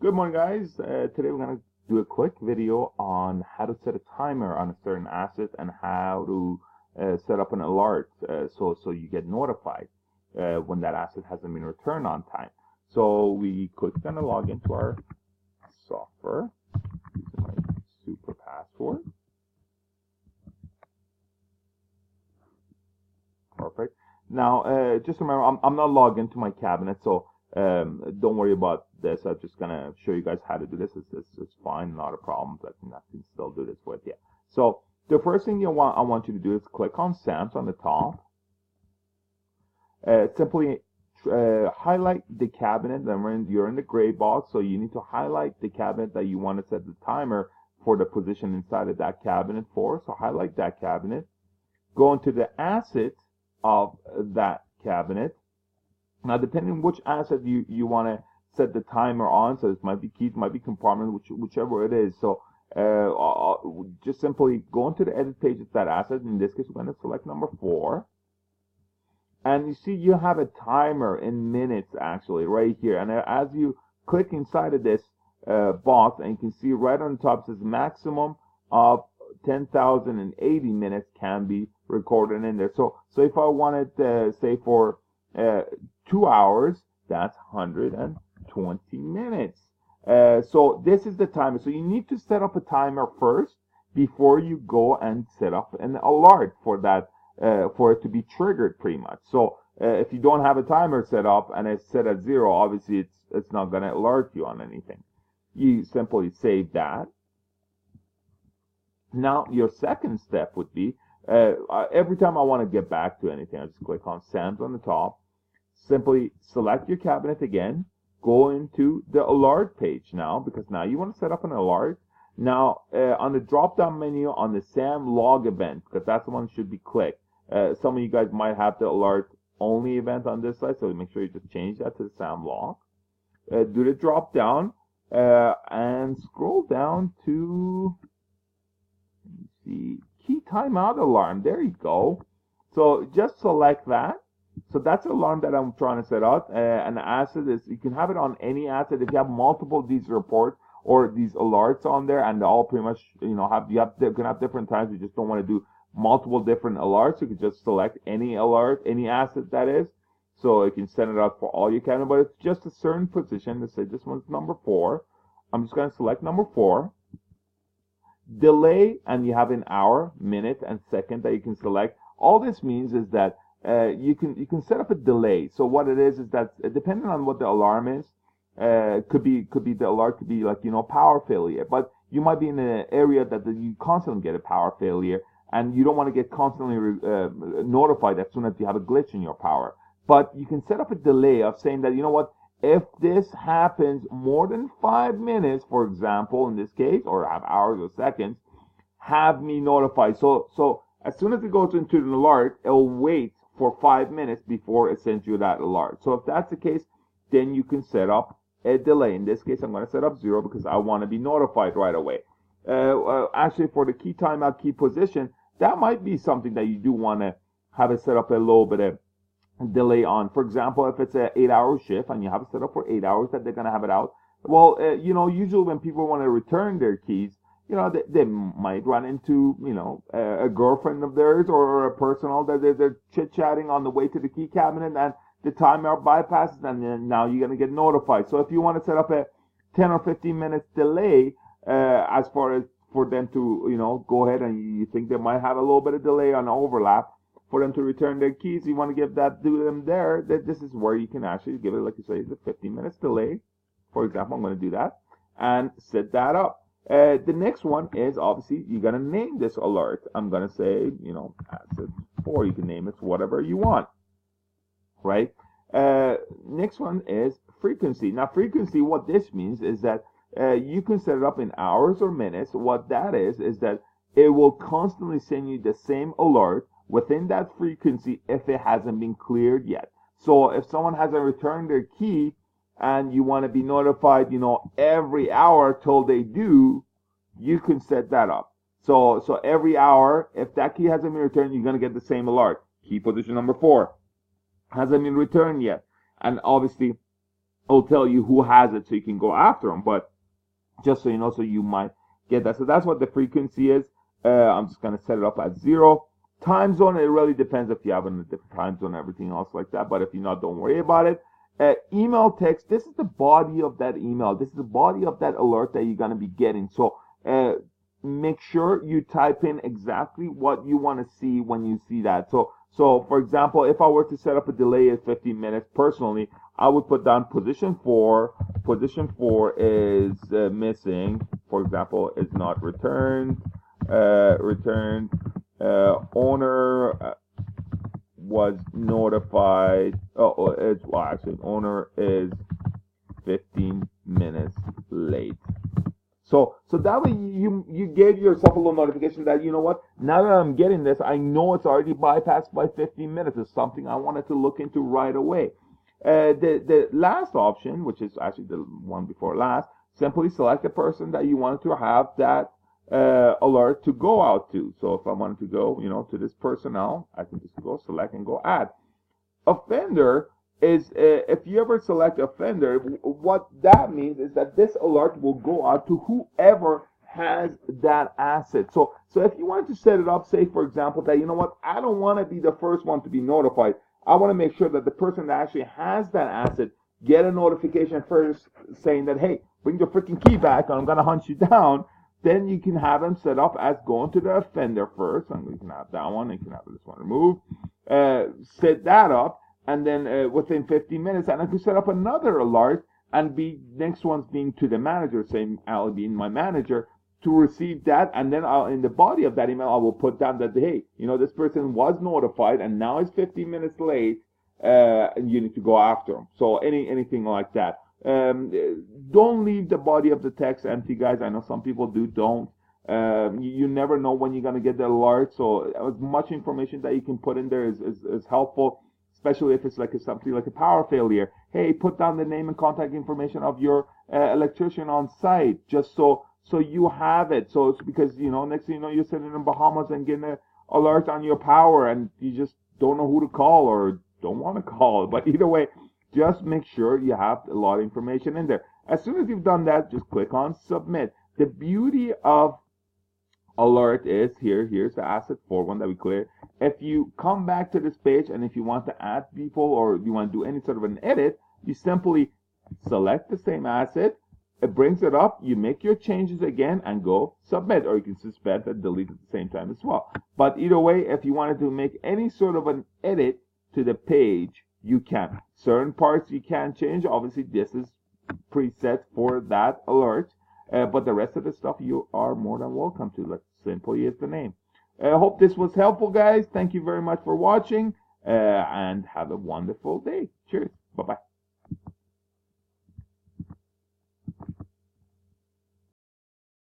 Good morning, guys. Today we're going to do a quick video on how to set a timer on a certain asset and how to set up an alert so you get notified when that asset hasn't been returned on time. So we quickly going to log into our software using my super password. Perfect. Now, just remember, I'm not logged into my cabinet, so don't worry about this. I'm just gonna show you guys how to do this. It's fine, not a problem. I can still do this with you. So the first thing I want you to do is click on SAMS on the top. Simply highlight the cabinet. Then you're in the gray box, so you need to highlight the cabinet that you want to set the timer for the position inside of that cabinet for. So highlight that cabinet. Go into the asset of that cabinet. Now, depending on which asset you want to set the timer on, so this might be keys, might be compartment, whichever it is. So just simply go into the edit page of that asset. In this case, we're going to select number 4. And you see you have a timer in minutes, actually, right here. And as you click inside of this box, and you can see right on the top, it says maximum of 10,080 minutes can be recorded in there. So if I wanted, say, for 2 hours, that's 120 minutes. So this is the timer. So you need to set up a timer first before you go and set up an alert for that, for it to be triggered, pretty much. So if you don't have a timer set up and it's set at 0, obviously it's not going to alert you on anything. You simply save that. Now your second step would be every time I want to get back to anything, I just click on SAMS on the top. Simply select your cabinet again, go into the alert page now, because now you want to set up an alert. Now, on the drop-down menu on the SAM log event, because that's the one that should be clicked. Some of you guys might have the alert only event on this side, so make sure you just change that to the SAM log. Do the drop-down and scroll down to the key timeout alarm. There you go. So just select that. So that's the alarm that I'm trying to set out. An asset is, you can have it on any asset. If you have multiple of these reports or these alerts on there, and they all pretty much, they can have different times. You just don't want to do multiple different alerts. You can just select any alert, any asset that is. So you can send it out for all you can, but it's just a certain position. Let's say this one's number 4. I'm just going to select number 4. Delay, and you have an hour, minute, and second that you can select. All this means is that you can set up a delay. So what it is that depending on what the alarm is, could be the alert could be like power failure, but you might be in an area that you constantly get a power failure, and you don't want to get constantly notified as soon as you have a glitch in your power. But you can set up a delay of saying that if this happens more than 5 minutes, for example, in this case, or have hours or seconds, have me notified. So as soon as it goes into an alert, it'll wait for 5 minutes before it sends you that alert. So if that's the case, then you can set up a delay. In this case, I'm going to set up 0 because I want to be notified right away. Actually, for the key timeout, key position, that might be something that you do want to have it set up a little bit of delay on. For example, if it's an 8-hour shift and you have it set up for 8 hours that they're going to have it out, well, usually when people want to return their keys, they might run into, a girlfriend of theirs or a personal that they're chit-chatting on the way to the key cabinet, and the timer bypasses, and then now you're going to get notified. So if you want to set up a 10 or 15 minutes delay, as far as for them to, go ahead, and you think they might have a little bit of delay on overlap for them to return their keys, you want to give that to them there, that this is where you can actually give it, like you say, it's a 15 minutes delay. For example, I'm going to do that and set that up. The next one is, obviously, you're going to name this alert. I'm going to say, asset 4. You can name it whatever you want, right? Next one is frequency. Now, frequency, what this means is that you can set it up in hours or minutes. What that is that it will constantly send you the same alert within that frequency if it hasn't been cleared yet. So if someone hasn't returned their key, and you want to be notified, every hour till they do, you can set that up. So every hour, if that key hasn't been returned, you're going to get the same alert. Key position number 4 hasn't been returned yet. And obviously, it'll tell you who has it so you can go after them. But just so you know, so you might get that. So that's what the frequency is. I'm just going to set it up at 0. Time zone, it really depends if you have in a different time zone and everything else like that. But if you're not, don't worry about it. Email text, this is the body of that email. This is the body of that alert that you're going to be getting. So make sure you type in exactly what you want to see when you see that. So for example, if I were to set up a delay at 15 minutes personally, I would put down position 4. Position 4 is missing. For example, is not returned. Owner was notified. Actually, owner is 15 minutes late. So that way you gave yourself a little notification that, you know what, now that I'm getting this, I know it's already bypassed by 15 minutes. It's something I wanted to look into right away. The last option, which is actually the one before last, simply select the person that you wanted to have that alert to go out to. So if I wanted to go, to this person now, I can just go select and go add. Offender is, if you ever select offender, what that means is that this alert will go out to whoever has that asset. So if you wanted to set it up, say for example that, you know what, I don't want to be the first one to be notified. I want to make sure that the person that actually has that asset get a notification first saying that, hey, bring your freaking key back or I'm going to hunt you down. Then you can have them set up as going to the offender first. And we can have that one. You can have this one removed. Set that up. And then within 15 minutes, and I can set up another alert and be next one's being to the manager, saying I'll be in my manager to receive that. And then in the body of that email, I will put down that, hey, this person was notified and now it's 15 minutes late. And you need to go after them. So anything like that. Don't leave the body of the text empty, guys. I know some people don't. You never know when you're going to get the alert. So as much information that you can put in there is helpful, especially if it's like something like a power failure. Hey, put down the name and contact information of your electrician on site, just so you have it. So it's because, next thing you know, you're sitting in Bahamas and getting an alert on your power and you just don't know who to call or don't want to call. But either way, just make sure you have a lot of information in there. As soon as you've done that, just click on submit. The beauty of alert is here's the asset for one that we cleared. If you come back to this page and if you want to add people or you want to do any sort of an edit, you simply select the same asset, it brings it up, you make your changes again and go submit, or you can suspend and delete at the same time as well. But either way, if you wanted to make any sort of an edit to the page, you can. Certain parts you can change. Obviously, this is preset for that alert. But the rest of the stuff you are more than welcome to. Like simply is the name. I hope this was helpful, guys. Thank you very much for watching and have a wonderful day. Cheers. Bye-bye.